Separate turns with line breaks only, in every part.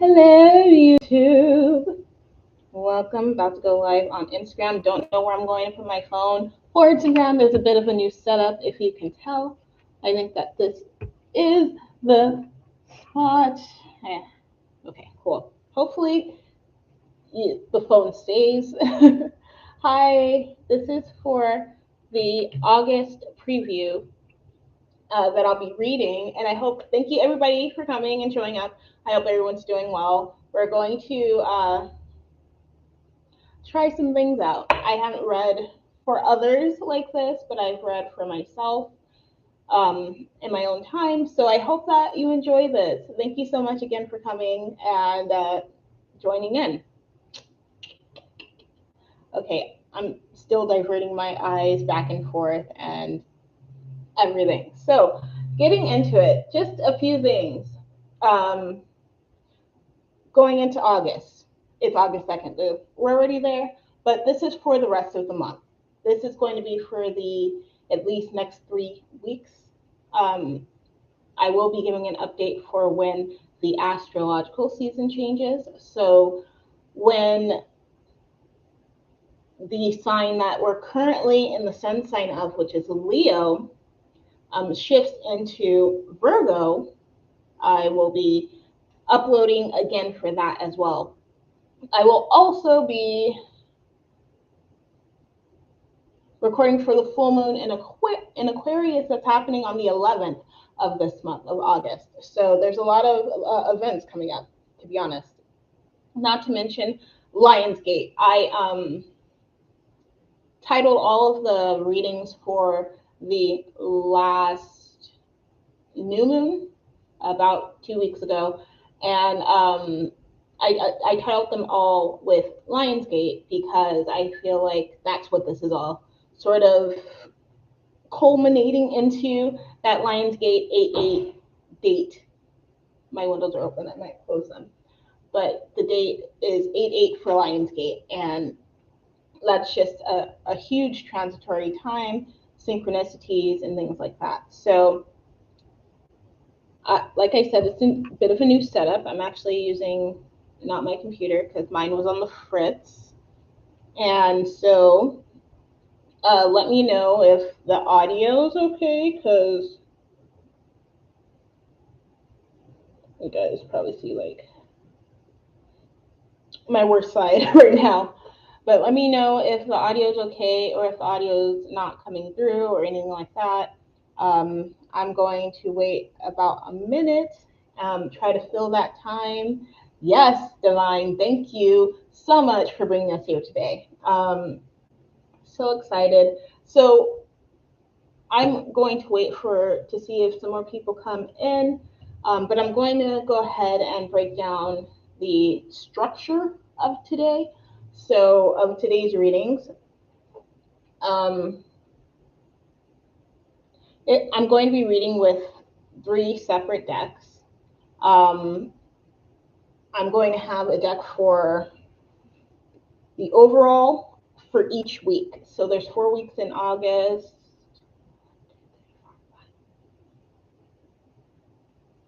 Hello, YouTube. Welcome. About to go live on Instagram. Don't know where I'm going to put my phone. For Instagram, there's a bit of a new setup, if you can tell. I think that this is the spot. Eh, okay, cool. Hopefully, the phone stays. Hi, this is for the August preview that I'll be reading. And thank you everybody for coming and showing up. I hope everyone's doing well. We're going to try some things out. I haven't read for others like this, but I've read for myself in my own time. So I hope that you enjoy this. Thank you so much again for coming and joining in. Okay, I'm still diverting my eyes back and forth and everything. So getting into it, just a few things. Going into August, it's August 2nd. We're already there, but this is for the rest of the month. This is going to be for the at least next 3 weeks. I will be giving an update for when the astrological season changes. So when the sign that we're currently in the sun sign of, which is Leo, shifts into Virgo, I will be uploading again for that as well. I will also be recording for the full moon in Aquarius that's happening on the 11th of this month of August. So there's a lot of events coming up, to be honest. Not to mention Lionsgate. I titled all of the readings for the last new moon about 2 weeks ago, and I titled them all with Lionsgate because I feel like that's what this is all sort of culminating into, that Lionsgate 8/8 date. My windows are open, I might close them. But the date is 8/8 for Lionsgate, and that's just a huge transitory time, synchronicities, and things like that. So, like I said, it's a bit of a new setup. I'm actually using not my computer because mine was on the fritz. And so let me know if the audio is okay, because you guys probably see like my worst side right now. But let me know if the audio is okay or if the audio is not coming through or anything like that. I'm going to wait about a minute, try to fill that time. Yes, Divine, thank you so much for bringing us here today. So excited. So I'm going to wait to see if some more people come in, but I'm going to go ahead and break down the structure of today. So of today's readings, I'm going to be reading with 3 separate decks. I'm going to have a deck for the overall for each week. So there's 4 weeks in August.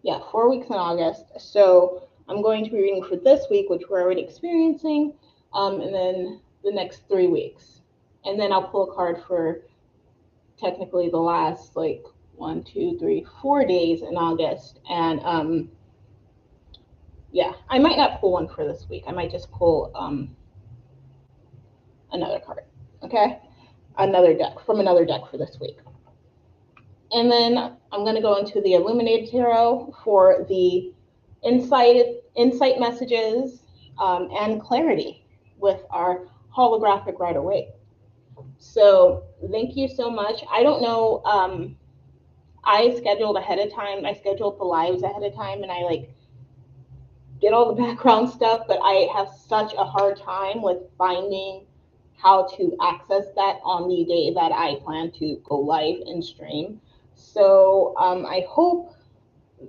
Yeah, 4 weeks in August. So I'm going to be reading for this week, which we're already experiencing, and then the next 3 weeks. And then I'll pull a card for technically the last 1, 2, 3, 4 days in August. And yeah, I might not pull one for this week. I might just pull another card, okay? Another deck for this week. And then I'm going to go into the Illuminated Tarot for the insight messages and clarity with our holographic Rider-Waite. So thank you so much. I don't know. I scheduled ahead of time. I scheduled the lives ahead of time, and I did all the background stuff. But I have such a hard time with finding how to access that on the day that I plan to go live and stream. So I hope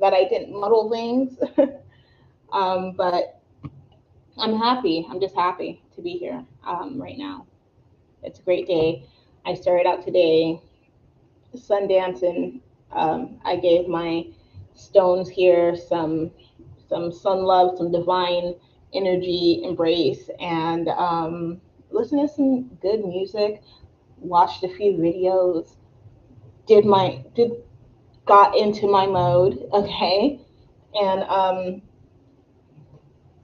that I didn't muddle things, but I'm happy. I'm just happy to be here right now. It's a great day. I started out today sun dancing. I gave my stones here some some sun love, some divine energy embrace, and listen to some good music, watched a few videos, did got into my mode, okay, and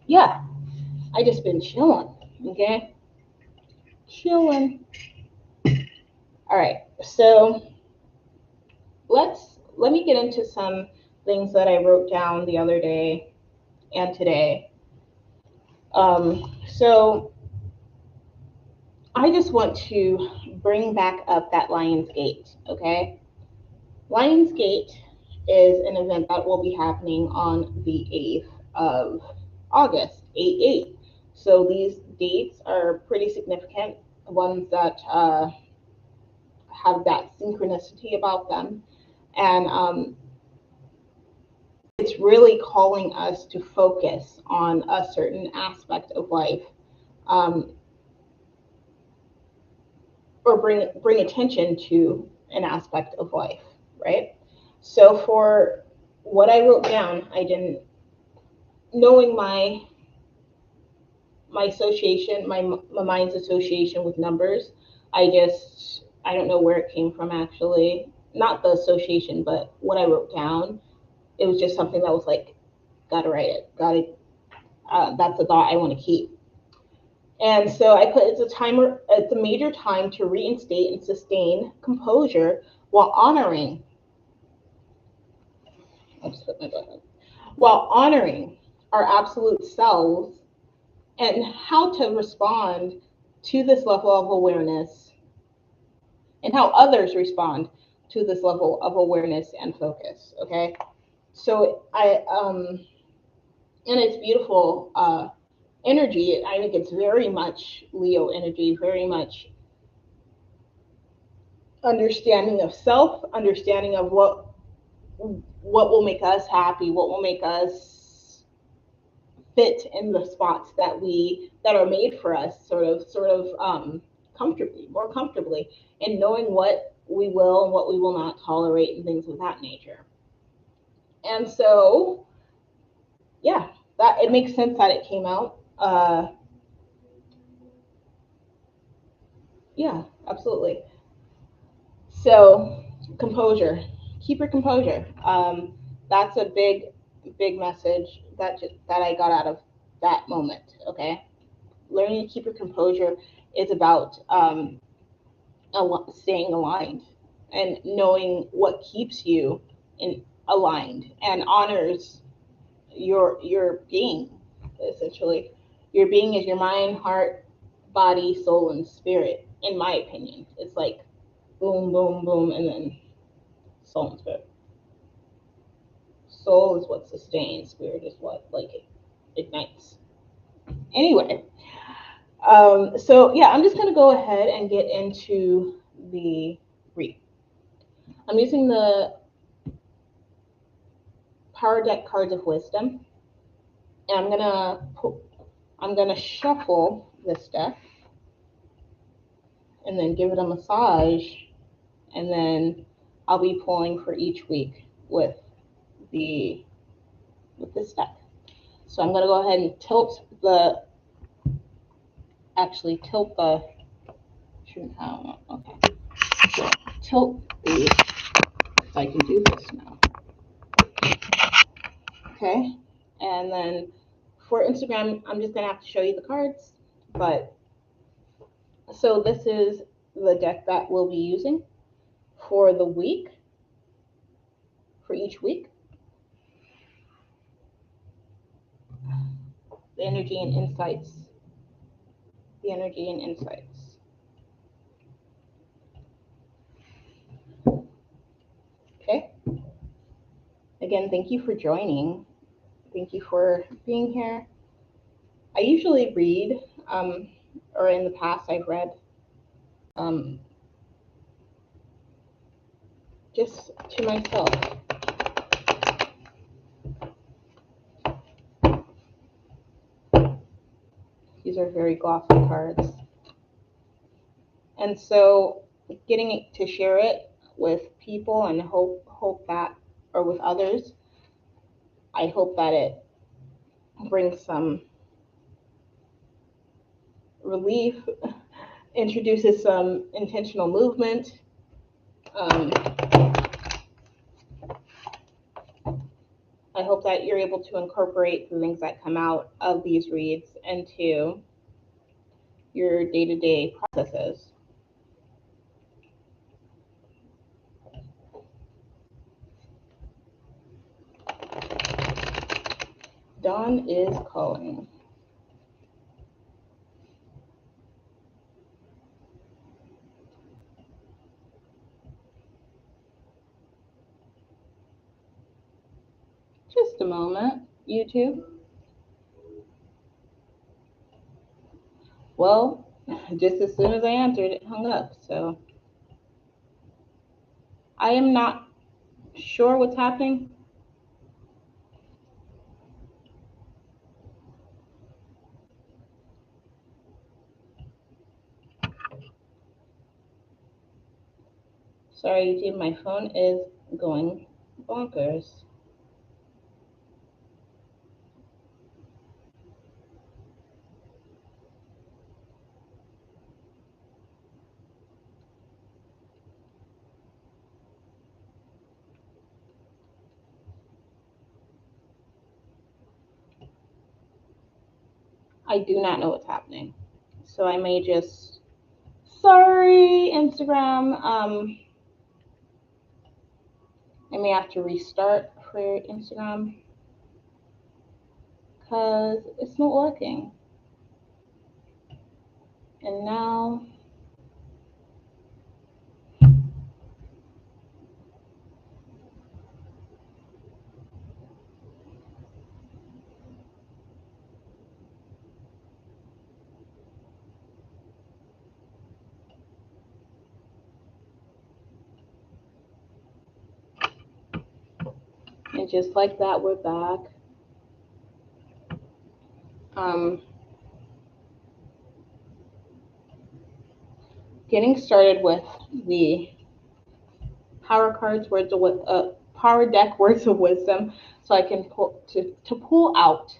yeah, I just been chilling, okay, chilling. All right, so let me get into some things that I wrote down the other day and today. So I just want to bring back up that Lionsgate, okay? Lionsgate is an event that will be happening on the 8th of August, 8/8. So these dates are pretty significant, ones that have that synchronicity about them. And it's really calling us to focus on a certain aspect of life, um, or bring attention to an aspect of life, right? So for what I wrote down, I didn't, knowing my association, my mind's association with numbers, I don't know where it came from actually, not the association, but what I wrote down. It was just something that was like, gotta write it, gotta. That's a thought I want to keep. And so I put it's a major time to reinstate and sustain composure while honoring. I'll just put my button. While honoring our absolute selves and how to respond to this level of awareness and how others respond to this level of awareness and focus. Okay. So and it's beautiful energy. I think it's very much Leo energy, very much understanding of self, understanding of what will make us happy, what will make us fit in the spots that are made for us, sort of comfortably, more comfortably, and knowing what we will and what we will not tolerate and things of that nature. And so, yeah, that it makes sense that it came out. Yeah, absolutely. So, composure, keep your composure. That's a big message that I got out of that moment. Okay, learning to keep your composure is about staying aligned and knowing what keeps you in aligned and honors your being. Essentially, your being is your mind, heart, body, soul, and spirit. In my opinion, it's like boom, boom, boom, and then soul and spirit. Soul is what sustains. Spirit is what like ignites. Anyway, so yeah, I'm just gonna go ahead and get into the read. I'm using the Power Deck Cards of Wisdom, and I'm gonna shuffle this deck, and then give it a massage, and then I'll be pulling for each week the with this deck. So I'm gonna go ahead and tilt the okay. So tilt the so I can do this now. Okay. And then for Instagram, I'm just gonna have to show you the cards. But so this is the deck that we'll be using for the week, for each week. The energy and insights. The energy and insights. Okay. Again, thank you for joining. Thank you for being here. I usually read, or in the past I've read, um, just to myself. These are very glossy cards. And so getting it to share it with people and hope that, or with others, I hope that brings some relief, introduces some intentional movement. I hope that you're able to incorporate the things that come out of these reads into your day-to-day processes. Dawn is calling. Just a moment, YouTube. Well, just as soon as I answered, it hung up. So I am not sure what's happening. Sorry, YouTube, my phone is going bonkers. I do not know what's happening. So I may just, sorry, Instagram. I may have to restart for Instagram because it's not working. And now, and just like that, we're back. Getting started with the power cards, power deck words of wisdom, so I can pull out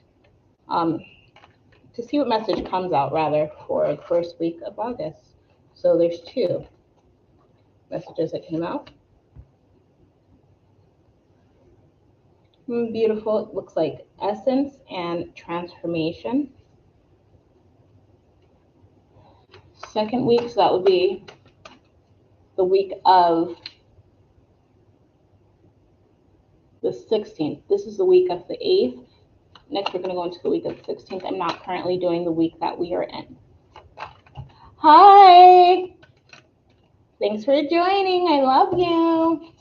to see what message comes out rather for the first week of August. So there's 2 messages that came out. Beautiful. It looks like essence and transformation. Second week, so that would be the week of the 16th. This is the week of the 8th. Next, we're going to go into the week of the 16th. I'm not currently doing the week that we are in. Hi! Thanks for joining. I love you.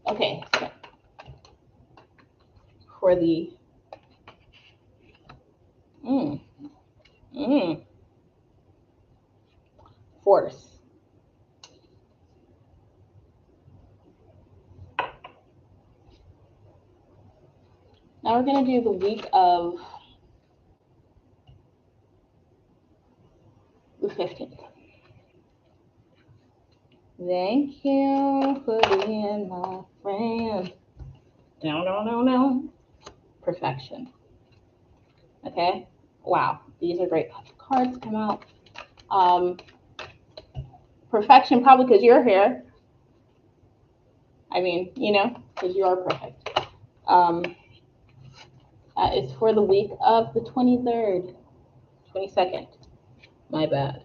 Okay, so for the force. Now we're going to do the week of the 15th. Thank you for being my friend. No. Perfection. Okay. Wow. These are great cards come out. Perfection, probably because you're here. I mean, because you are perfect. It's for the week of the 23rd, 22nd. My bad.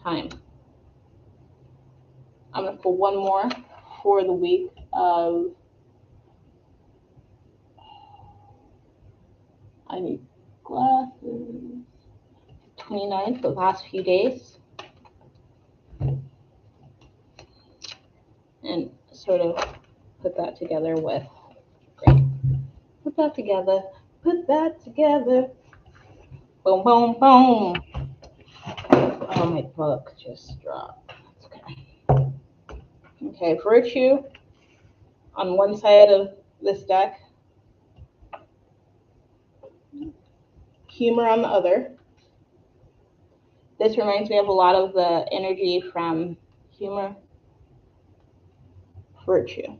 Time. I'm going to pull one more for the week of, I need glasses, 29th, the last few days. And sort of put that together with, great. Put that together. Boom, boom, boom. Oh, my book just dropped. That's okay. Okay, virtue on one side of this deck, humor on the other. This reminds me of a lot of the energy from humor, virtue.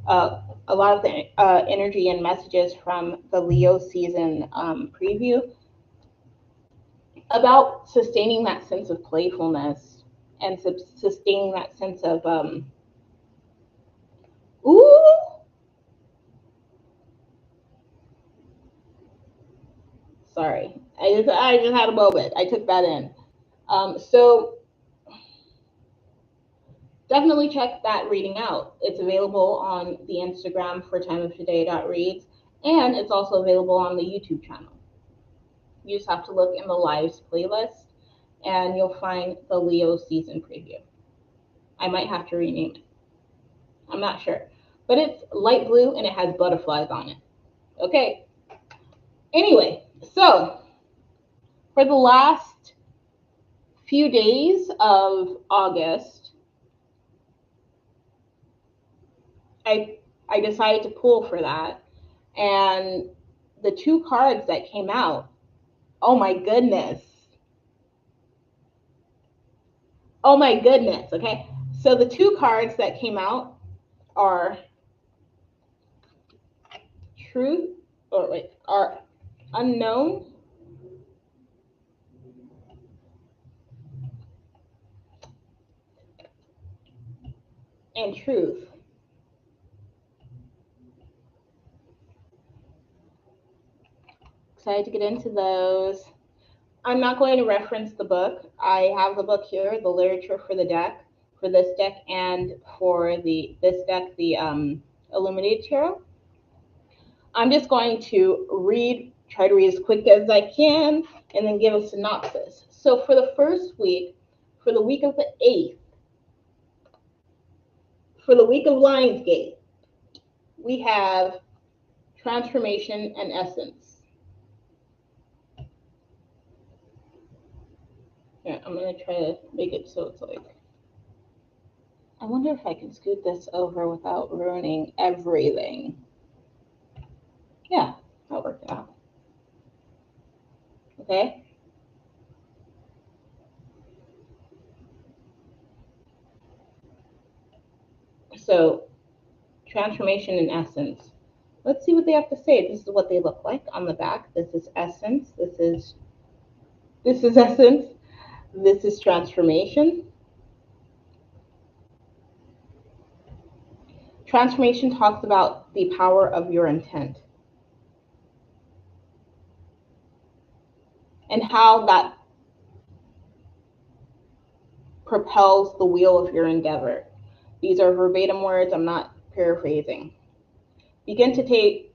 a lot of the energy and messages from the Leo season preview about sustaining that sense of playfulness and sustaining that sense of ooh, sorry, I just had a moment. I took that in. So definitely check that reading out. It's available on the Instagram for timeoftoday.reads, and it's also available on the YouTube channel. You just have to look in the lives playlist and you'll find the Leo season preview. I might have to rename it. I'm not sure. But it's light blue and it has butterflies on it. Okay. Anyway, so for the last few days of August, I decided to pull for that. And the two cards that came out, oh my goodness. Oh my goodness. Okay. So the two cards that came out are truth, or wait, are unknown and truth. Excited to get into those. I'm not going to reference the book. I have the book here, the literature for the deck, for this deck, and for this deck, the Illuminated Tarot. I'm just going to try to read as quick as I can, and then give a synopsis. So for the first week, for the week of the 8th, for the week of Lionsgate, we have transformation and essence. Yeah, I'm going to try to make it so it's like, I wonder if I can scoot this over without ruining everything. Yeah, that worked out. Okay. So, transformation in essence. Let's see what they have to say. This is what they look like on the back. This is essence. This is essence. This is transformation. Transformation talks about the power of your intent and how that propels the wheel of your endeavor. These are verbatim words. I'm not paraphrasing. Begin today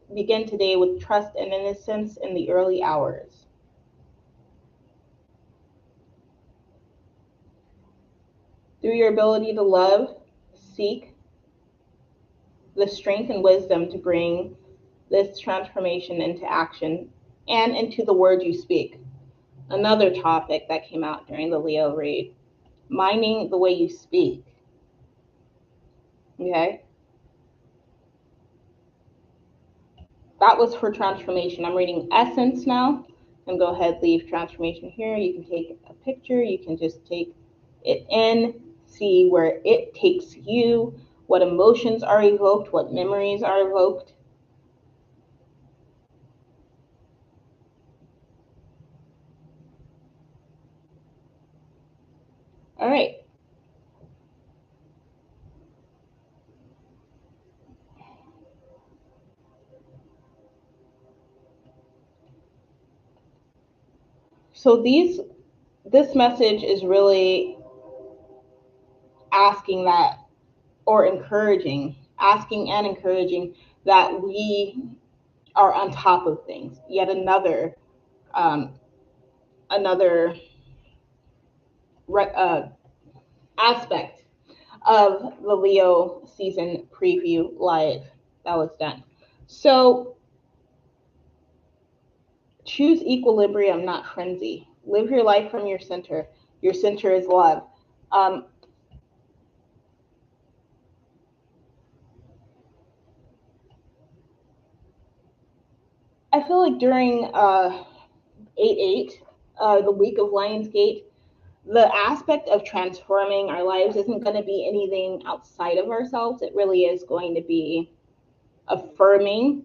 with trust and innocence in the early hours. Through your ability to love, seek the strength and wisdom to bring this transformation into action and into the words you speak. Another topic that came out during the Leo read, minding the way you speak. Okay? That was for transformation. I'm reading essence now. And go ahead, leave transformation here. You can take a picture. You can just take it in, see where it takes you, what emotions are evoked, what memories are evoked. All right. So this message is really asking that, or asking and encouraging that we are on top of things. Yet another another aspect of the Leo season preview live that was done. So choose equilibrium, not frenzy. Live your life from your center. Your center is love. I feel like during 8/8, the week of Lionsgate, the aspect of transforming our lives isn't going to be anything outside of ourselves. It really is going to be affirming,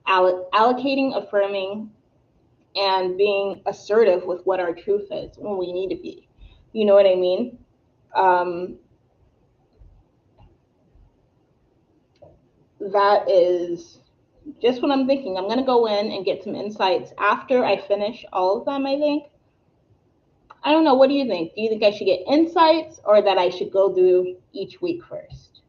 allocating, affirming, and being assertive with what our truth is when we need to be. You know what I mean? That is just what I'm thinking. I'm going to go in and get some insights after I finish all of them, I think. I don't know. What do you think? Do you think I should get insights or that I should go through each week first?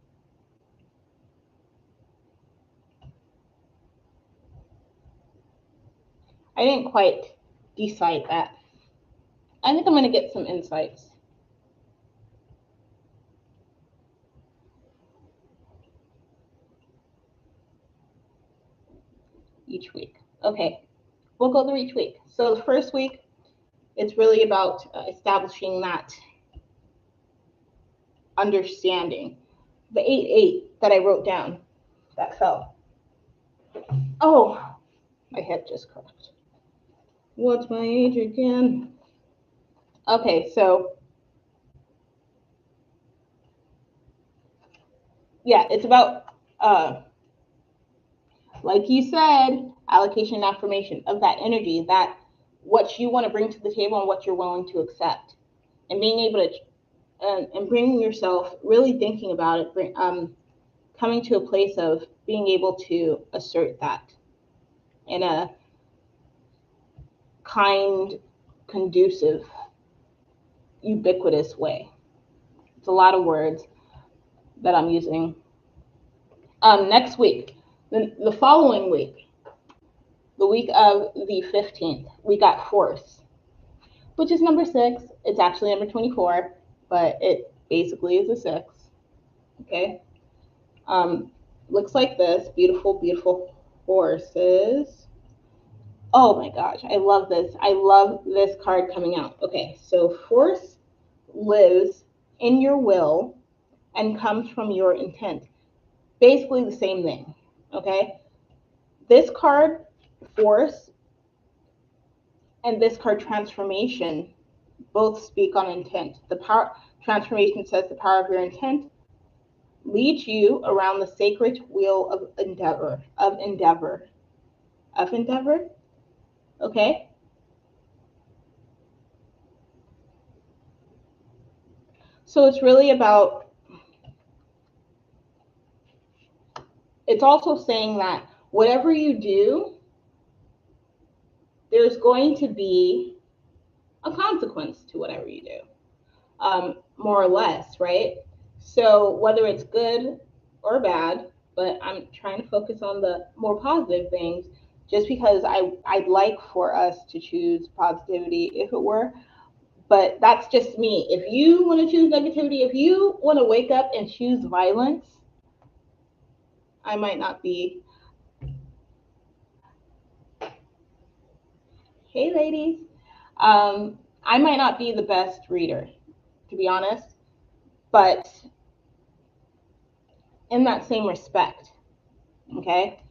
I didn't quite decide that. I think I'm going to get some insights. Each week. Okay, we'll go through each week. So the first week, it's really about establishing that understanding. The 8-8 that I wrote down, that fell. Oh, my head just cracked. What's my age again? Okay, so yeah, it's about, like you said, allocation and affirmation of that energy, that what you want to bring to the table and what you're willing to accept, and being able to and bringing yourself, really thinking about it, coming to a place of being able to assert that in a kind, conducive, ubiquitous way. It's a lot of words that I'm using. Next week, the following week, the week of the 15th, we got force, which is number 6. It's actually number 24, but it basically is a 6. Okay. Looks like this. Beautiful, beautiful horses. Oh my gosh, I love this. I love this card coming out. Okay, so force lives in your will and comes from your intent. Basically the same thing. Okay. This card, force, and this card, transformation, both speak on intent. The power transformation says the power of your intent leads you around the sacred wheel of endeavor. Okay. So it's really about, it's also saying that whatever you do, there's going to be a consequence to whatever you do, more or less, right? So whether it's good or bad, but I'm trying to focus on the more positive things, just because I'd like for us to choose positivity if it were, but that's just me. If you want to choose negativity, if you want to wake up and choose violence, I might not be. Hey, ladies. I might not be the best reader, to be honest, but in that same respect, okay?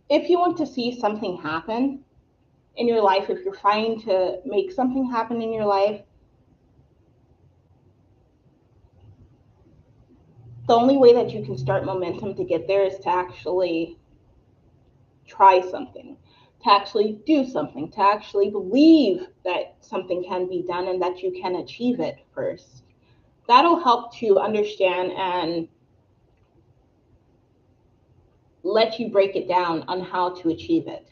If you want to see something happen in your life, if you're trying to make something happen in your life, the only way that you can start momentum to get there is to actually try something, to actually do something, to actually believe that something can be done and that you can achieve it first. That'll help to understand and let you break it down on how to achieve it.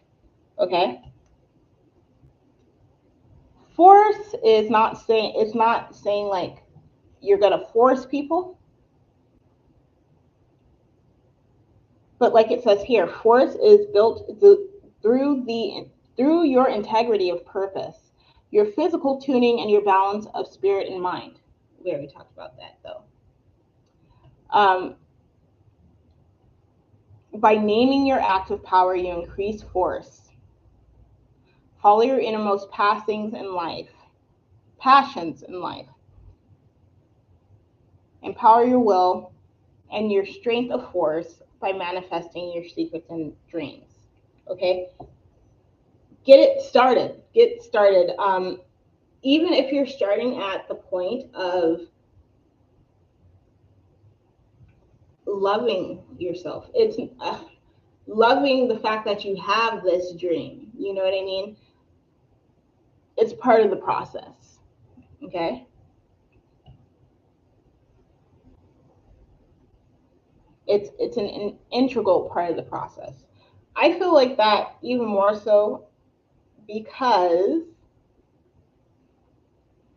Okay? Force is not saying, it's not saying like you're gonna force people, but like it says here, force is built through your integrity of purpose, your physical tuning, and your balance of spirit and mind. We already talked about that though. By naming your active power, you increase force. Follow your innermost passions in life. Empower your will and your strength of force by manifesting your secrets and dreams. Okay? get it started. Get started. Even if you're starting at the point of loving yourself, it's loving the fact that you have this dream. You know what I mean? It's part of the process. Okay. It's an integral part of the process. I feel like that even more so because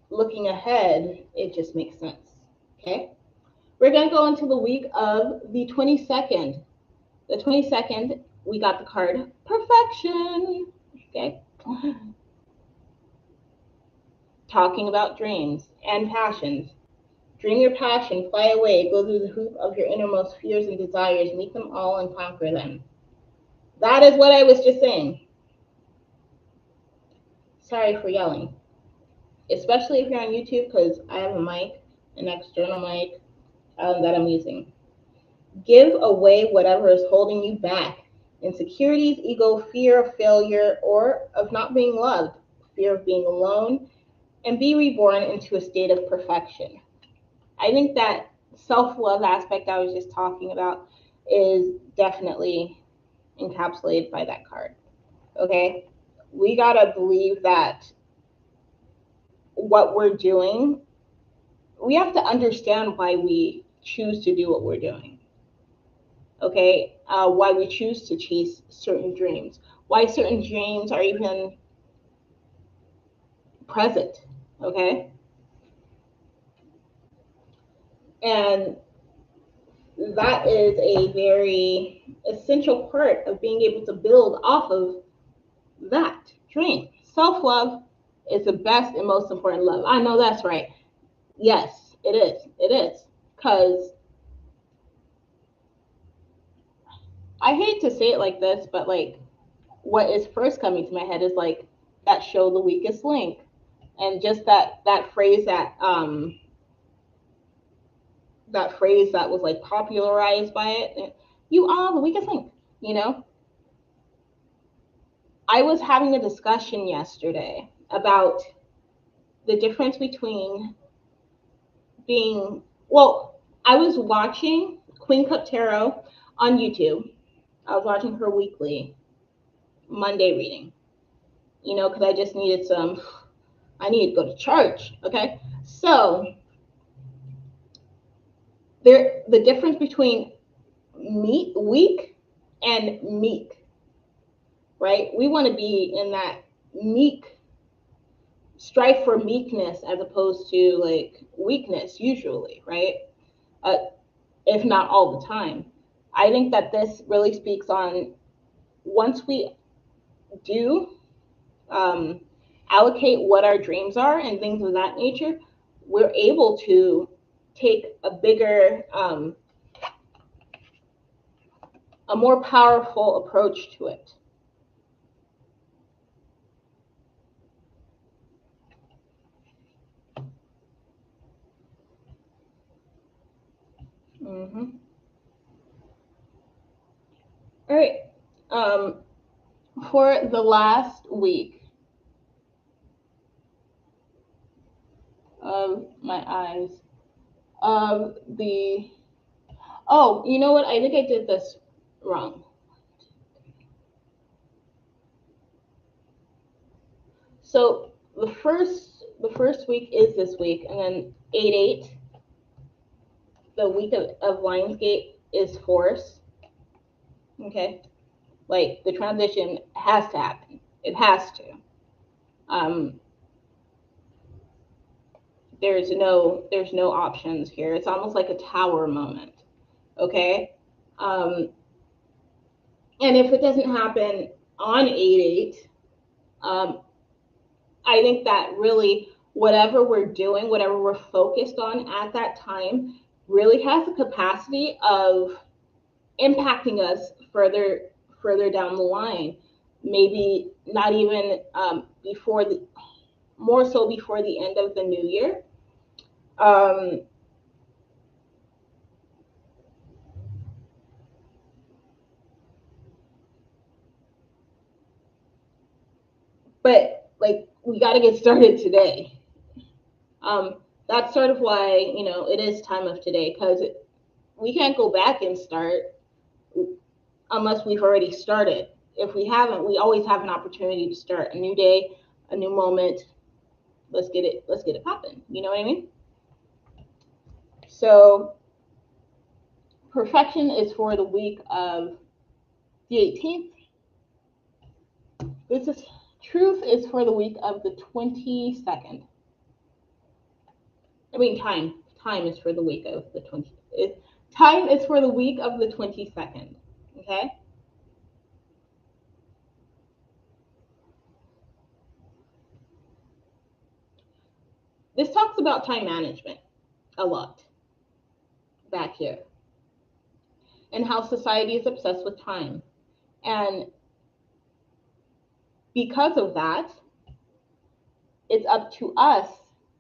looking ahead, it just makes sense. Okay. We're going to go into the week of the 22nd. The 22nd, we got the card perfection. Okay. Talking about dreams and passions. Dream your passion, fly away, go through the hoop of your innermost fears and desires, meet them all and conquer them. That is what I was just saying. Sorry for yelling, especially if you're on YouTube, because I have a mic, an external mic that I'm using. Give away whatever is holding you back. Insecurities, ego, fear of failure, or of not being loved, fear of being alone, and be reborn into a state of perfection. I think that self-love aspect I was just talking about is definitely encapsulated by that card. Okay? We got to believe that what we're doing, we have to understand why we choose to do what we're doing. Okay? Why we choose to chase certain dreams, why certain dreams are even present. Okay? And that is a very essential part of being able to build off of that dream. Self-love is the best and most important love. I know that's right. Yes, it is. It is. Because I hate to say it like this, but like what is first coming to my head is like that show The Weakest Link. And just that phrase that was like popularized by it. You are the weakest link, you know? I was having a discussion yesterday about the difference between being, well, I was watching Queen Cup Tarot on YouTube. I was watching her weekly Monday reading, you know, because I just needed I needed to go to church, okay? So the difference between weak and meek, right? We want to be in that meek, strive for meekness as opposed to like weakness usually, right? Uh, if not all the time. I think that this really speaks on once we do allocate what our dreams are and things of that nature, we're able to take a bigger, a more powerful approach to it. Mm-hmm. All right. For the last week of my eyes, the oh, you know what? I think I did this wrong. So the first week is this week, and then 8/8, the week of Lionsgate is Force. Okay, like the transition has to happen. It has to. Um, there's no options here. It's almost like a tower moment. Okay, um, and if it doesn't happen on 8/8, I think that really whatever we're doing, whatever we're focused on at that time, really has the capacity of impacting us further down the line. Maybe not even before the more so before the end of the new year. Um, but like we got to get started today. Um, that's sort of why, it is time of today, because we can't go back and start unless we've already started. If we haven't, we always have an opportunity to start a new day, a new moment. Let's get it popping. You know what I mean? So perfection is for the week of the 18th. This is truth is for the week of the 22nd. I mean time. Time is for the week of the 20. Time is for the week of the 22nd. Okay? This talks about time management a lot back here, and how society is obsessed with time. And because of that, it's up to us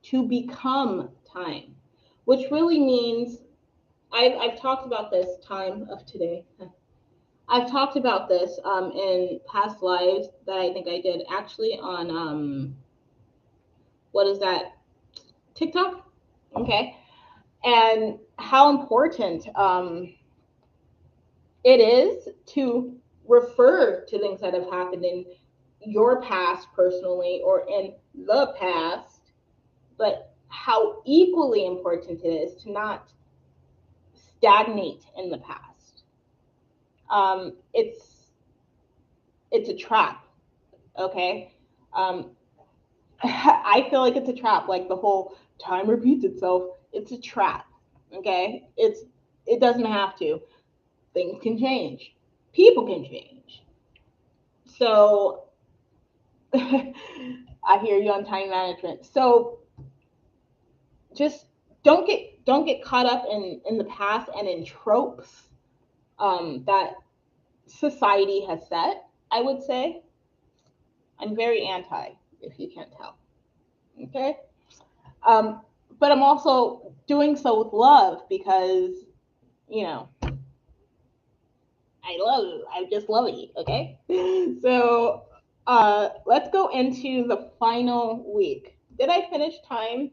to become time, which really means I've talked about this time of today. I've talked about this in past lives that I think I did actually on what is that, TikTok? Okay, and how important it is to refer to things that have happened in your past personally or in the past, but how equally important it is to not stagnate in the past. It's a trap, okay? I feel like it's a trap, like the whole time repeats itself. It's a trap, okay? It doesn't have to. Things can change. People can change. So I hear you on time management. So just don't get caught up in the past and in tropes that society has set. I would say I'm very anti, if you can't tell. Okay, but I'm also doing so with love because you know I just love you. Okay, so let's go into the final week. Did I finish time?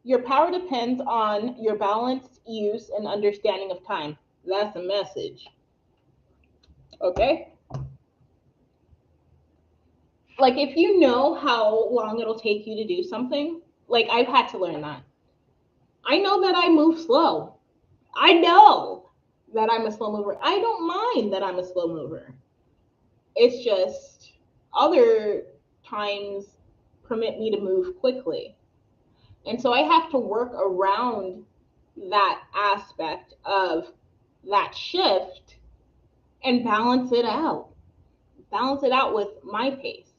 Your power depends on your balanced use and understanding of time. That's a message. Okay? Like, if you know how long it'll take you to do something, like, I've had to learn that. I know that I move slow. I know that I'm a slow mover. I don't mind that I'm a slow mover. It's just other times permit me to move quickly. And so I have to work around that aspect of that shift and balance it out. Balance it out with my pace.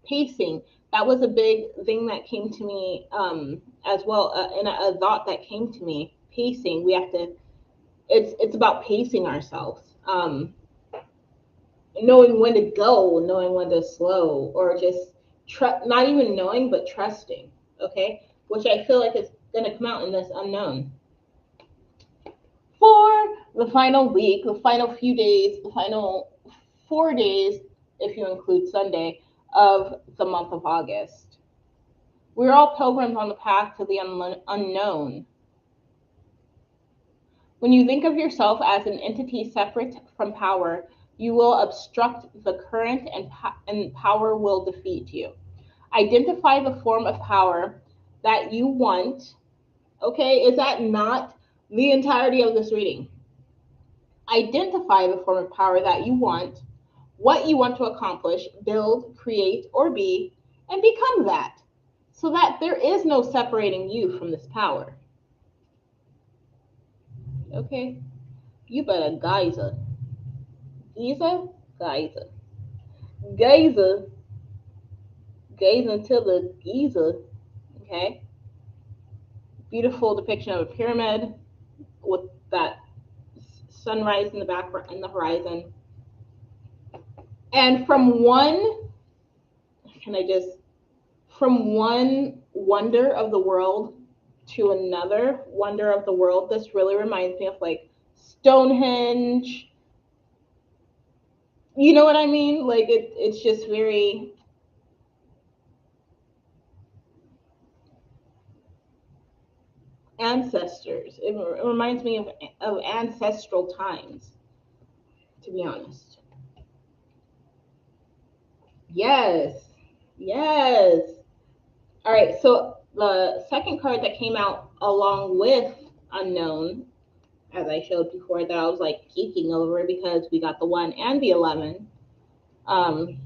Pacing. That was a big thing that came to me as well, and a thought that came to me. Pacing. We have to. It's about pacing ourselves. Knowing when to go, knowing when to slow, or just not even knowing, but trusting. Okay, which I feel like is going to come out in this unknown. For the final week, the final few days, the final 4 days, if you include Sunday, of the month of August. We're all pilgrims on the path to the unknown. When you think of yourself as an entity separate from power, you will obstruct the current, and power will defeat you. Identify the form of power that you want. Okay, is that not the entirety of this reading? Identify the form of power that you want, what you want to accomplish, build, create, or be, and become that, so that there is no separating you from this power. Okay? You better geyser. Giza? Geyser. Geyser. Gaze into the Giza. Okay? Beautiful depiction of a pyramid with that sunrise in the background, in the horizon. And from one wonder of the world to another wonder of the world, this really reminds me of like Stonehenge. You know what I mean? Like it's just very ancestors. It reminds me of ancestral times, to be honest. Yes. Yes. All right. So the second card that came out along with Unknown, as I showed before, that I was like geeking over because we got the 1 and the 11. Um,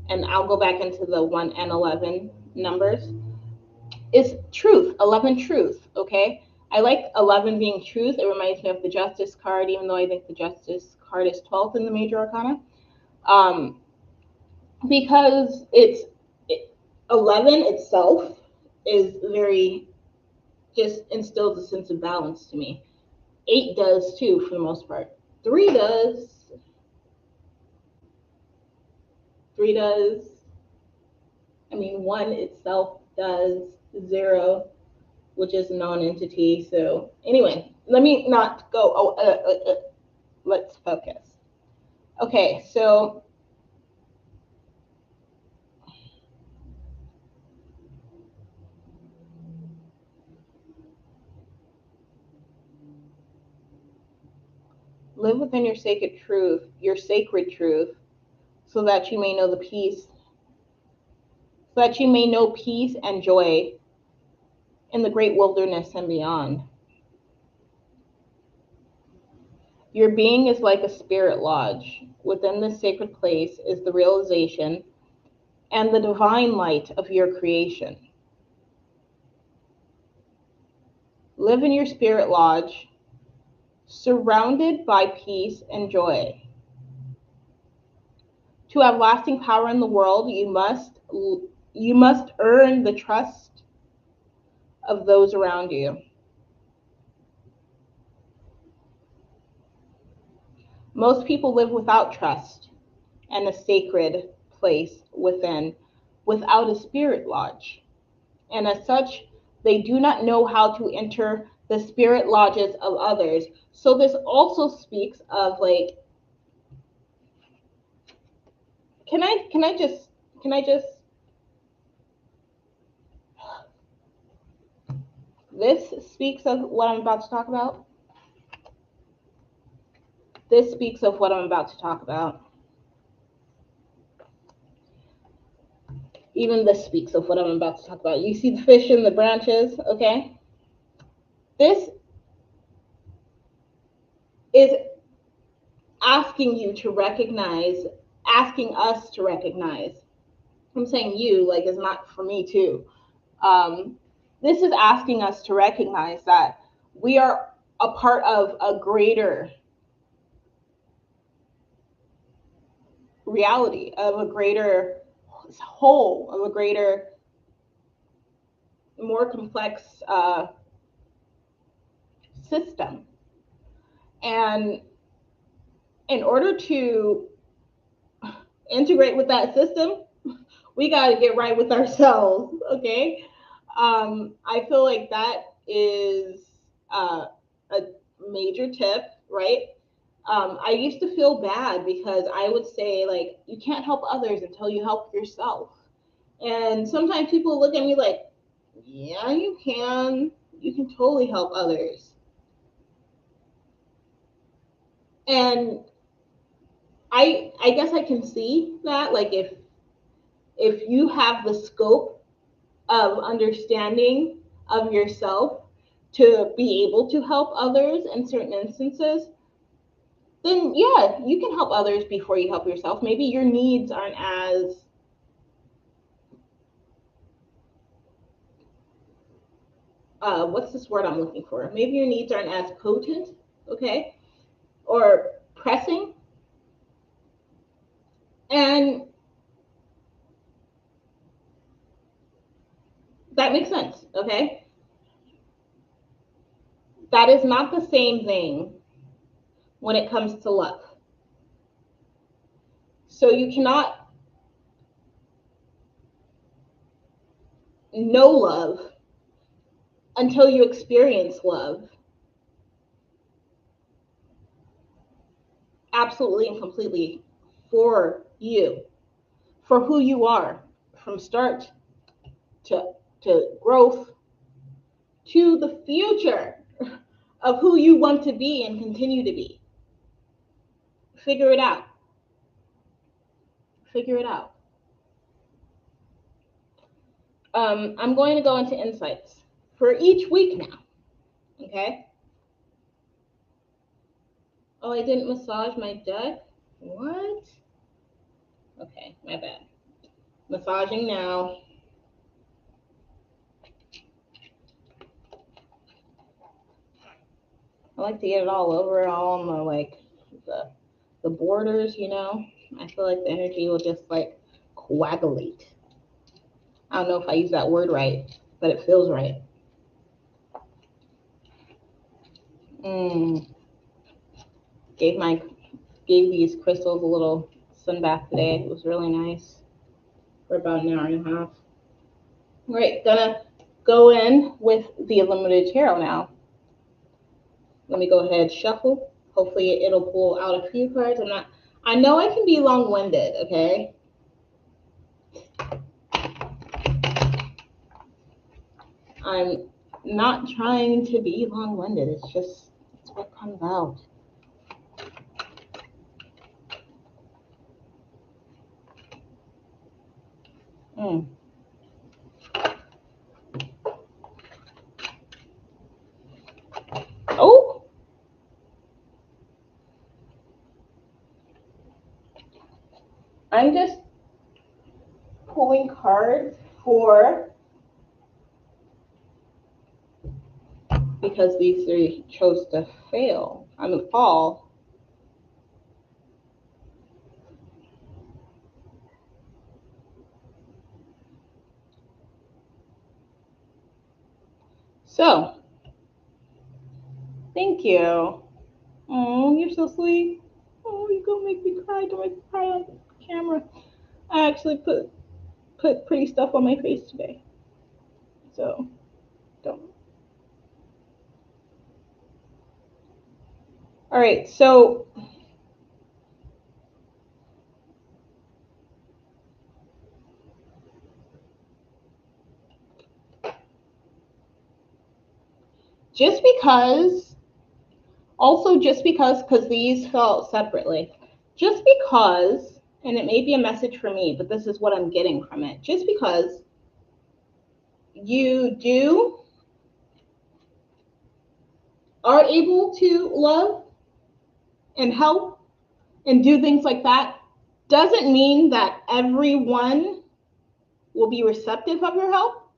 and I'll go back into the 1 and 11 numbers. Is truth, 11 truth, okay? I like 11 being truth. It reminds me of the Justice card, even though I think the Justice card is 12th in the Major Arcana. Um, because 11 itself is very, just instills a sense of balance to me. 8 does too, for the most part. 3 does. 3 does. I mean, 1 itself does. 0, which is a non-entity. So anyway, let me not go. Let's focus. Okay, so live within your sacred truth, so that you may know the peace, so that you may know peace and joy in the great wilderness and beyond. Your being is like a spirit lodge. Within this sacred place is the realization and the divine light of your creation. Live in your spirit lodge, surrounded by peace and joy. To have lasting power in the world, you must earn the trust of those around you. Most people live without trust and a sacred place within, without a spirit lodge. And as such, they do not know how to enter the spirit lodges of others. So this also speaks of like, can I just this speaks of what I'm about to talk about. This speaks of what I'm about to talk about. Even this speaks of what I'm about to talk about. You see the fish in the branches, okay? This is asking you to recognize, asking us to recognize. I'm saying you, like it's not for me too. Um, this is asking us to recognize that we are a part of a greater reality, of a greater whole, of a greater, more complex system. And in order to integrate with that system, we got to get right with ourselves, okay? I feel like that is a major tip, right? I used to feel bad because I would say, like, you can't help others until you help yourself. And sometimes people look at me like, yeah, you can. You can totally help others. And I guess I can see that, like, if you have the scope of understanding of yourself to be able to help others in certain instances, then yeah, you can help others before you help yourself. Maybe your needs aren't as what's this word I'm looking for? Maybe your needs aren't as potent, okay, or pressing, and that makes sense, okay? That is not the same thing when it comes to love. So you cannot know love until you experience love absolutely and completely for you, for who you are, from start to growth to the future of who you want to be and continue to be. Figure it out. Figure it out. I'm going to go into insights for each week now. Okay? Oh, I didn't massage my deck? What? Okay, my bad. Massaging now. I like to get it all over, all on the like the borders, you know. I feel like the energy will just like coagulate. I don't know if I use that word right, but it feels right. Gave these crystals a little sun bath today. It was really nice for about an hour and a half. All right, gonna go in with the Unlimited Tarot now. Let me go ahead, shuffle. Hopefully it'll pull out a few cards. I know I can be long-winded, okay? I'm not trying to be long-winded. It's what comes out. Oh! I'm just pulling cards for, because these three chose to fail. Fall. So, thank you. Oh, you're so sweet. Oh, you're gonna make me cry. Don't make me cry on camera. I actually put pretty stuff on my face today. So, don't. All right, so just because, because these felt separately, just because, and it may be a message for me, but this is what I'm getting from it. Just because you are able to love and help and do things like that doesn't mean that everyone will be receptive of your help.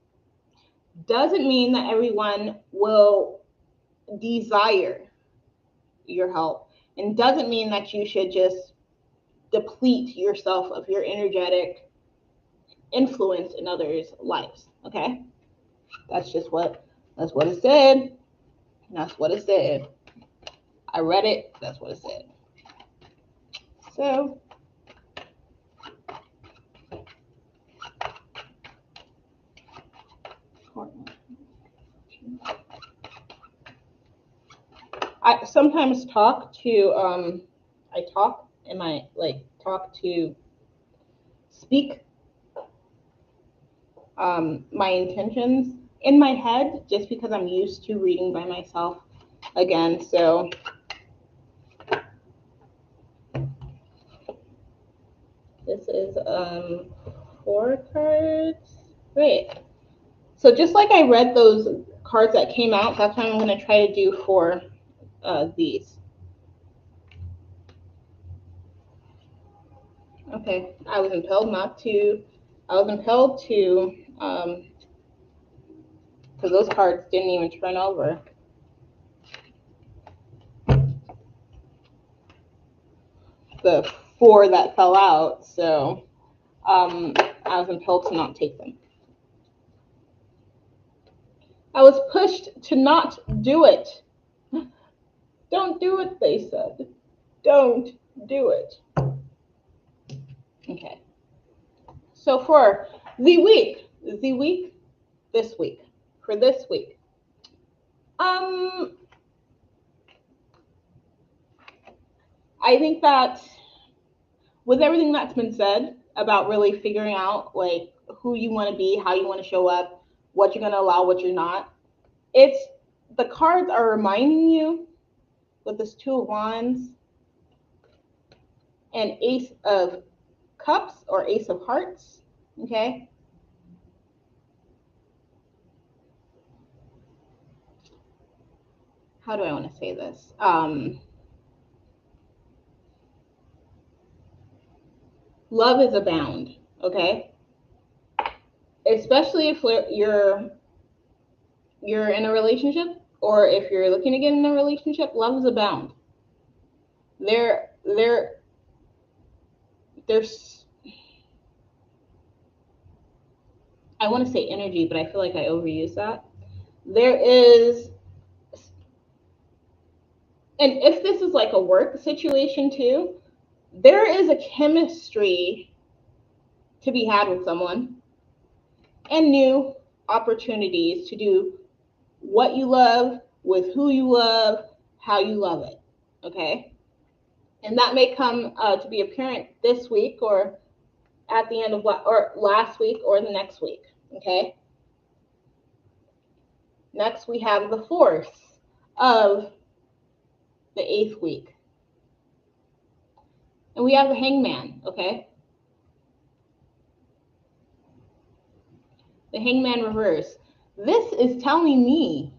Doesn't mean that everyone will desire your help, and doesn't mean that you should just deplete yourself of your energetic influence in others' lives. Okay? That's what it said. That's what it said. I read it. That's what it said. So, I sometimes talk to speak my intentions in my head, just because I'm used to reading by myself again. So this is 4 cards. Great. So just like I read those cards that came out, that's what I'm going to try to do for these. Okay, I was impelled to, because those cards didn't even turn over. The 4 that fell out, so I was impelled to not take them. I was pushed to not do it. Don't do it, they said. Don't do it. Okay. So for for this week, I think that with everything that's been said about really figuring out like who you want to be, how you want to show up, what you're going to allow, what you're not, It's the cards are reminding you with this Two of Wands and Ace of Cups or Ace of Hearts, okay? How do I want to say this? Love is abound, okay? Especially if you're in a relationship, or if you're looking to get in a relationship, love is abound. There's I want to say energy, but I feel like I overuse that. There is, and if this is like a work situation too, there is a chemistry to be had with someone and new opportunities to do what you love with who you love, how you love it. Okay. And that may come to be apparent this week or at the end of or last week or the next week. Okay. Next, we have the force of the 8th week. And we have the hangman, okay? The hangman reverse. This is telling me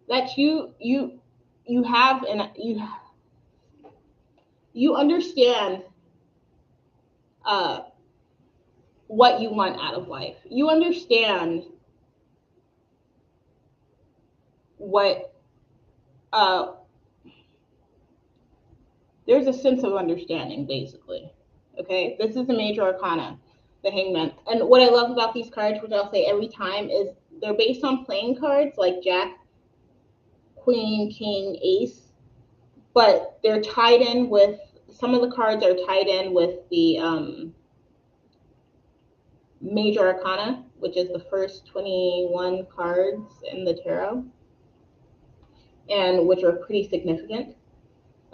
that you have and you understand uh, what you want out of life. You understand what there's a sense of understanding, basically. Okay, this is the major arcana, the hangman. And what I love about these cards, which I'll say every time, is they're based on playing cards like Jack, Queen, King, Ace, but they're tied in with, some of the cards are tied in with the major arcana, which is the first 21 cards in the tarot, and which are pretty significant,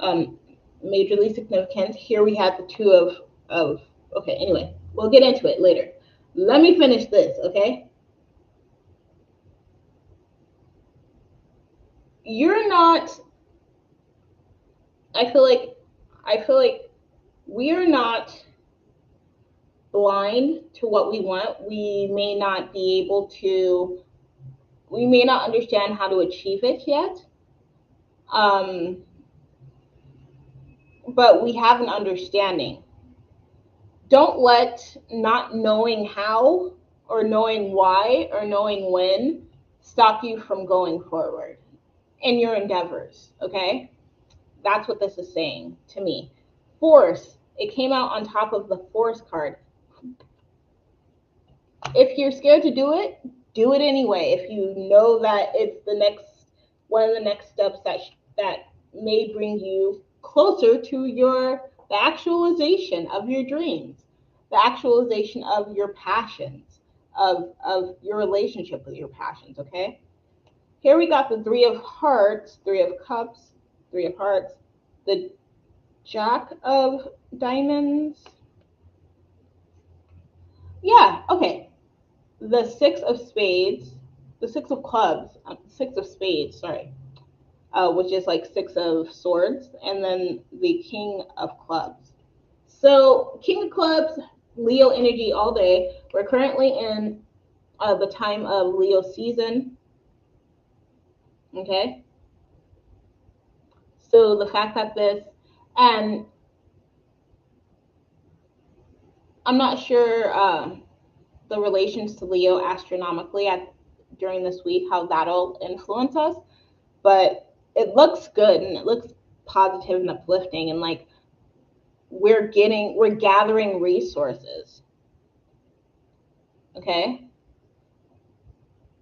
majorly significant. Here we have the two of okay, anyway, we'll get into it later. Let me finish this, okay? You're not, I feel like, we are not blind to what we want. We may not be able to, we may not understand how to achieve it yet. But we have an understanding. Don't let not knowing how or knowing why or knowing when stop you from going forward in your endeavors, okay? That's what this is saying to me. Force, it came out on top of the force card. If you're scared to do it anyway. If you know that it's the next, one of the next steps that may bring you closer to the actualization of your dreams, the actualization of your passions, of your relationship with your passions, okay? Here we got the Three of Hearts, Three of Cups, Three of Hearts, the Jack of Diamonds. Yeah, okay. The Six of Spades, the Six of Clubs, Six of Spades, sorry, which is like Six of Swords, and then the King of Clubs. So, King of Clubs, Leo energy all day. We're currently in the time of Leo season. Okay. So, the fact that this, and I'm not sure the relations to Leo astronomically during this week, how that'll influence us, but it looks good and it looks positive and uplifting, and like we're gathering resources, okay?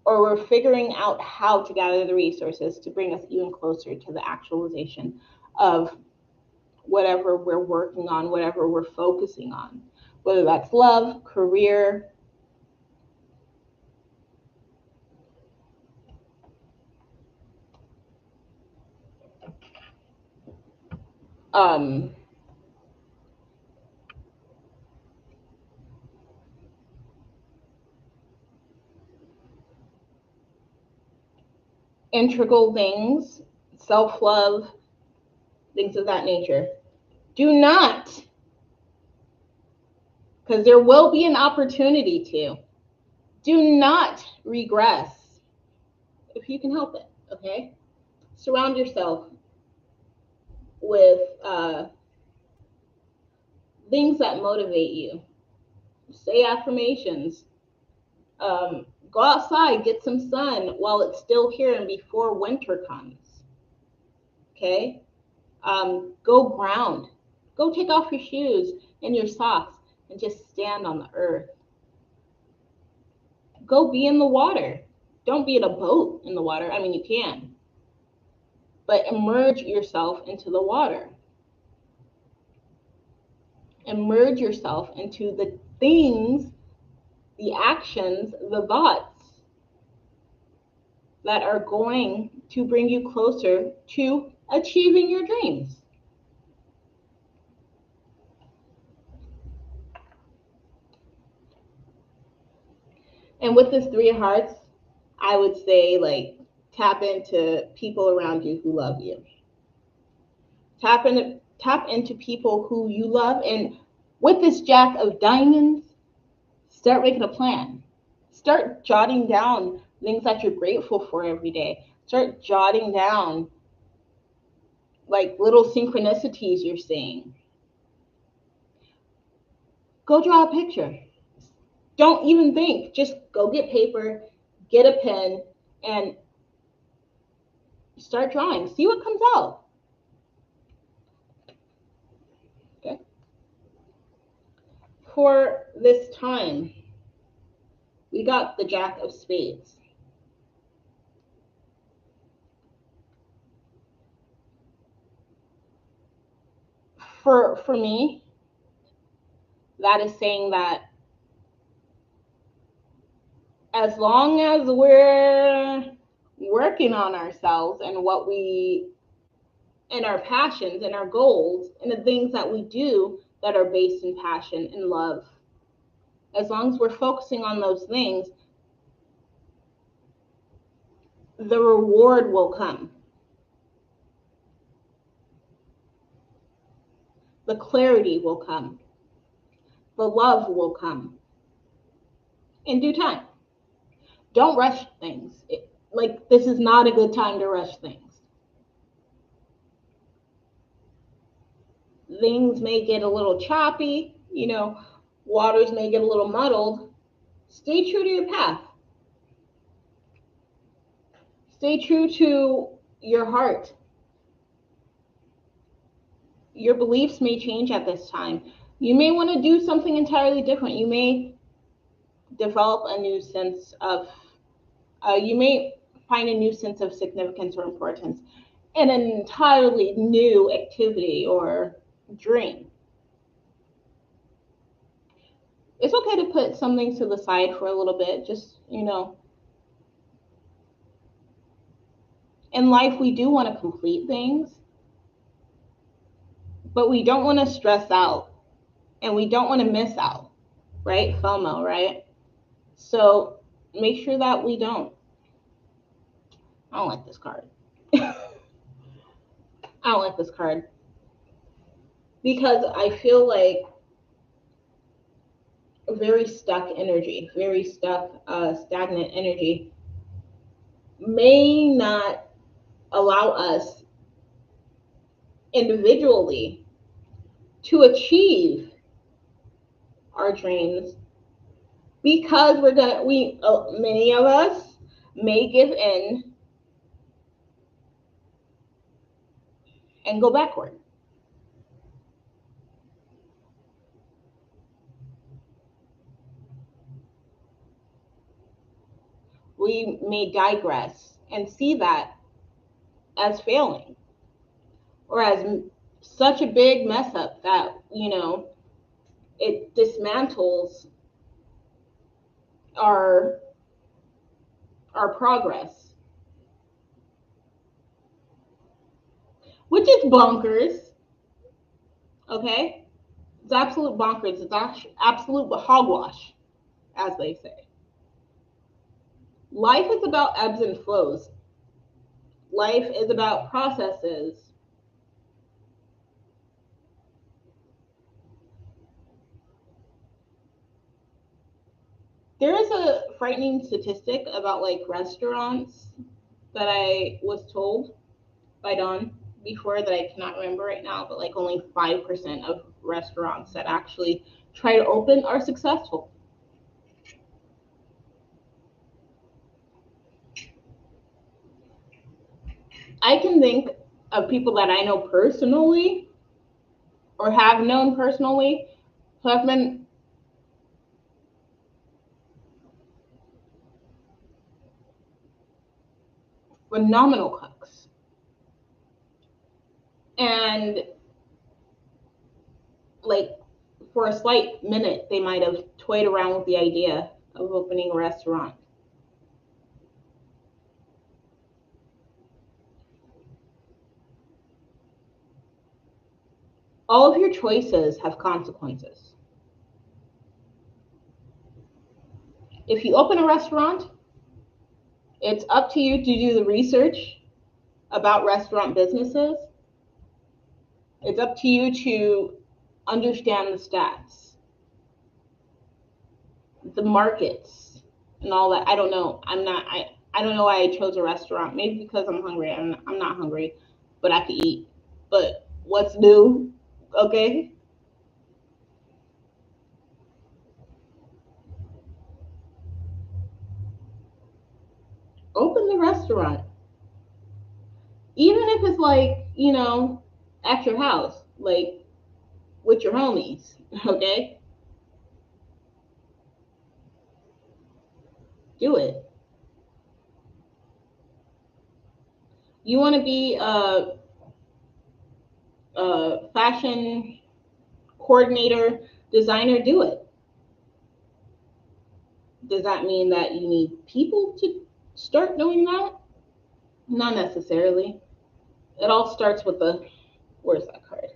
Or we're figuring out how to gather the resources to bring us even closer to the actualization of whatever we're working on, whatever we're focusing on, whether that's love, career, um, integral things, self-love, things of that nature. Do not, because there will be an opportunity to, do not regress if you can help it, okay? Surround yourself with things that motivate you. Say affirmations. Go outside, get some sun while it's still here and before winter comes, okay? Go ground. Go take off your shoes and your socks and just stand on the earth. Go be in the water. Don't be in a boat in the water. I mean, you can, but immerse yourself into the water. Immerse yourself into the things, the actions, the thoughts that are going to bring you closer to achieving your dreams. And with this three of hearts, I would say, like, tap into people around you who love you. Tap into people who you love. And with this Jack of Diamonds, start making a plan. Start jotting down things that you're grateful for every day. Start jotting down like little synchronicities you're seeing. Go draw a picture. Don't even think. Just go get paper, get a pen, and start drawing. See what comes out. Okay. For this time, we got the Jack of Spades. For me, that is saying that as long as we're working on ourselves and what we and our passions and our goals and the things that we do that are based in passion and love, as long as we're focusing on those things, the reward will come. The clarity will come. The love will come in due time. Don't rush things. This is not a good time to rush things. Things may get a little choppy, waters may get a little muddled. Stay true to your path. Stay true to your heart. Your beliefs may change at this time. You may want to do something entirely different. You may develop a new sense of, you may find a new sense of significance or importance in an entirely new activity or dream. It's okay to put some things to the side for a little bit. Just, in life, we do want to complete things, but we don't want to stress out and we don't want to miss out, right? FOMO, right? So make sure that we don't. I don't like this card. I don't like this card because I feel like very stuck energy, very stuck, stagnant energy may not allow us individually to achieve our dreams because many of us may give in and go backward. We may digress and see that as failing or as such a big mess up that, it dismantles our progress, which is bonkers. Okay, it's absolute bonkers. It's absolute hogwash, as they say. Life is about ebbs and flows. Life is about processes. There is a frightening statistic about like restaurants that I was told by Dawn before that I cannot remember right now, but like only 5% of restaurants that actually try to open are successful. I can think of people that I know personally or have known personally who have been phenomenal cooks. And like for a slight minute, they might have toyed around with the idea of opening a restaurant. All of your choices have consequences. If you open a restaurant, it's up to you to do the research about restaurant businesses. It's up to you to understand the stats, the markets, and all that. I don't know. I don't know why I chose a restaurant. Maybe because I'm hungry. I'm not hungry, but I have to eat. But what's new? Okay. Open the restaurant. Even if it's like, at your house, like with your homies, okay? Do it. You want to be a fashion coordinator, designer, do it. Does that mean that you need people to start doing that? Not necessarily. It all starts with where's that card?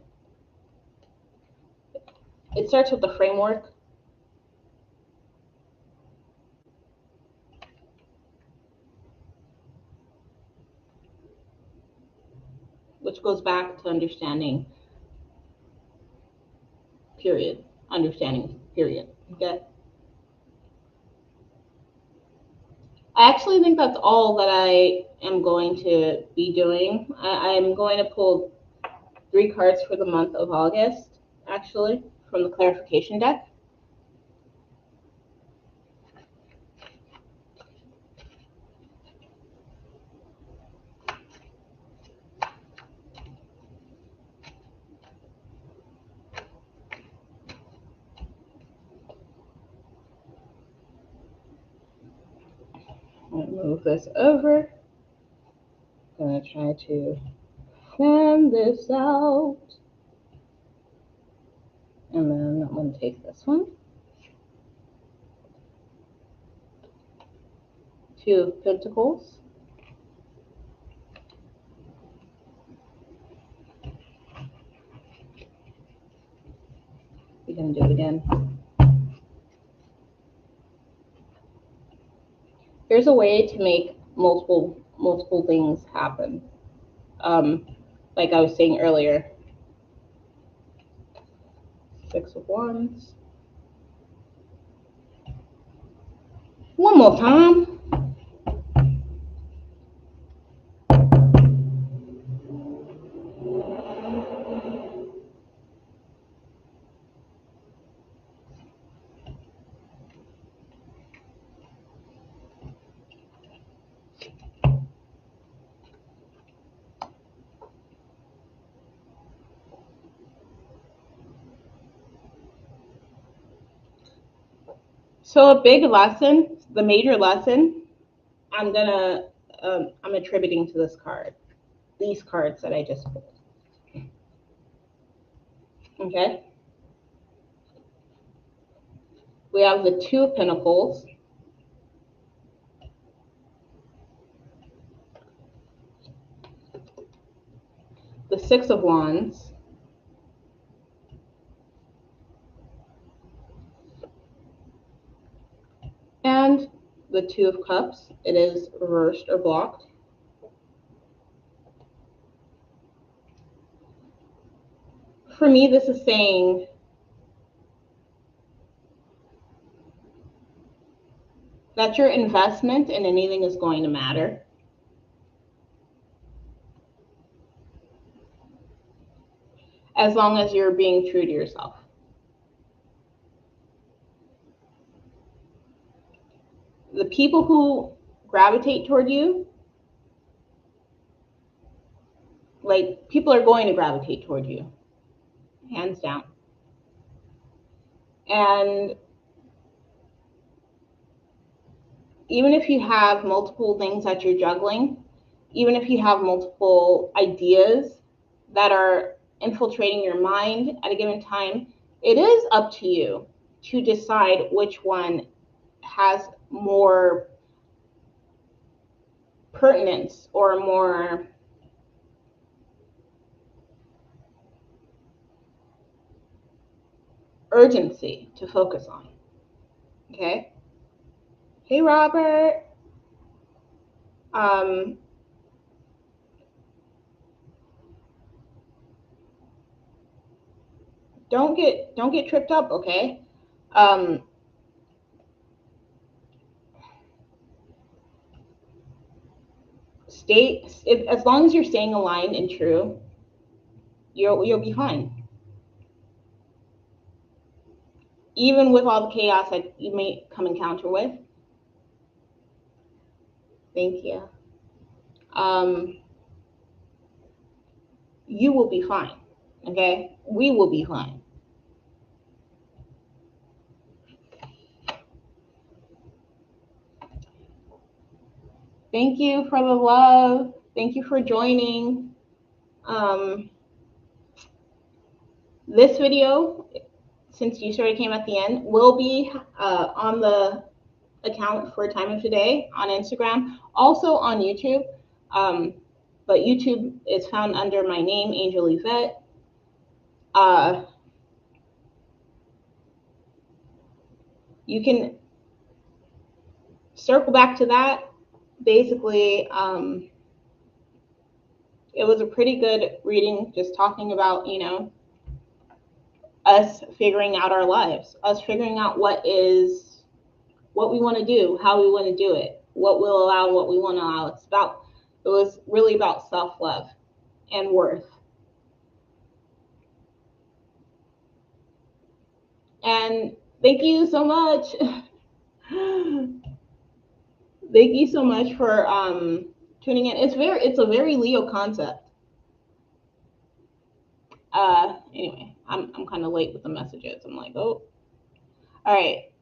It starts with the framework, which goes back to understanding, period. Understanding, period. Okay? I actually think that's all that I am going to be doing. I am going to pull 3 cards for the month of August, actually, from the clarification deck. I'm going to move this over. I'm going to try to fan this out. And then I'm going to take this one. 2 of Pentacles. We're going to do it again. There's a way to make multiple things happen. Like I was saying earlier, 6 of Wands. One more time. So a big lesson, the major lesson, I'm attributing to this card, these cards that I just pulled. Okay. We have the 2 of Pentacles, the 6 of Wands, and the 2 of Cups. It is reversed or blocked. for me, this is saying that your investment in anything is going to matter. As long as you're being true to yourself. The people who gravitate toward you, like, people are going to gravitate toward you, hands down. And even if you have multiple things that you're juggling, even if you have multiple ideas that are infiltrating your mind at a given time, it is up to you to decide which one has more pertinence or more urgency to focus on. Okay? Hey, Robert. Don't get tripped up, okay? As long as you're staying aligned and true, you'll be fine. Even with all the chaos that you may come encounter with. Thank you. You will be fine. Okay? We will be fine. Thank you for the love. Thank you for joining. This video, since you sort of came at the end, will be on the account for Time of Today on Instagram, also on YouTube. But YouTube is found under my name, Angel Yvette. You can circle back to that. Basically, it was a pretty good reading, just talking about, us figuring out our lives, us figuring out what we want to do, how we want to do it, what we'll allow, what we want to allow. It was really about self-love and worth. And thank you so much. Thank you so much for tuning in. It's a very Leo concept. Anyway, I'm kind of late with the messages. I'm like, oh, all right.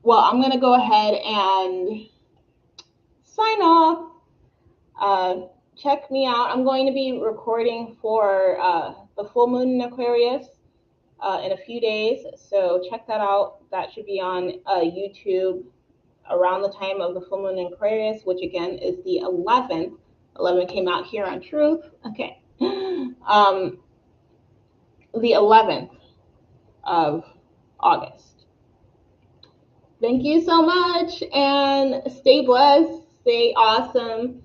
Well, I'm gonna go ahead and sign off. Check me out. I'm going to be recording for the full moon in Aquarius in a few days, so check that out. That should be on YouTube around the time of the full moon in Aquarius, which again is the 11th. 11 came out here on Truth. Okay. The 11th of August. Thank you so much, and stay blessed, stay awesome.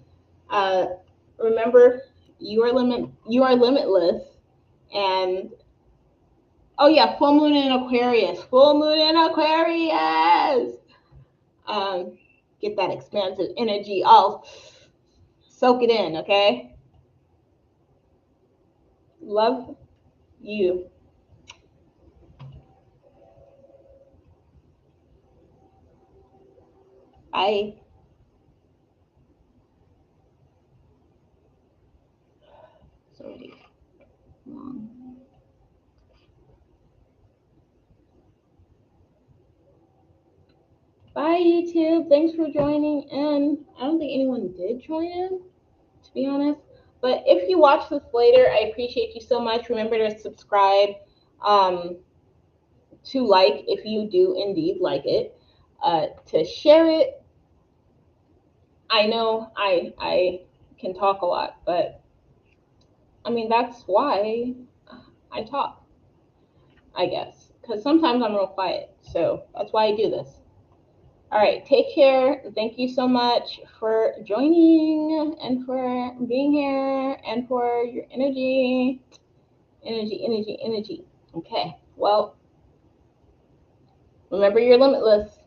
Remember, you are limitless. And oh yeah, full moon in Aquarius. Full moon in Aquarius. Get that expansive energy. I'll soak it in, okay? Love you. Bye. It's already long. Bye, YouTube. Thanks for joining in. I don't think anyone did join in, to be honest. But if you watch this later, I appreciate you so much. Remember to subscribe, to like if you do indeed like it, to share it. I know I can talk a lot, but I mean, that's why I talk, I guess, because sometimes I'm real quiet. So that's why I do this. All right, take care. Thank you so much for joining and for being here and for your energy. Energy, energy, energy. Okay. Well, remember you're limitless.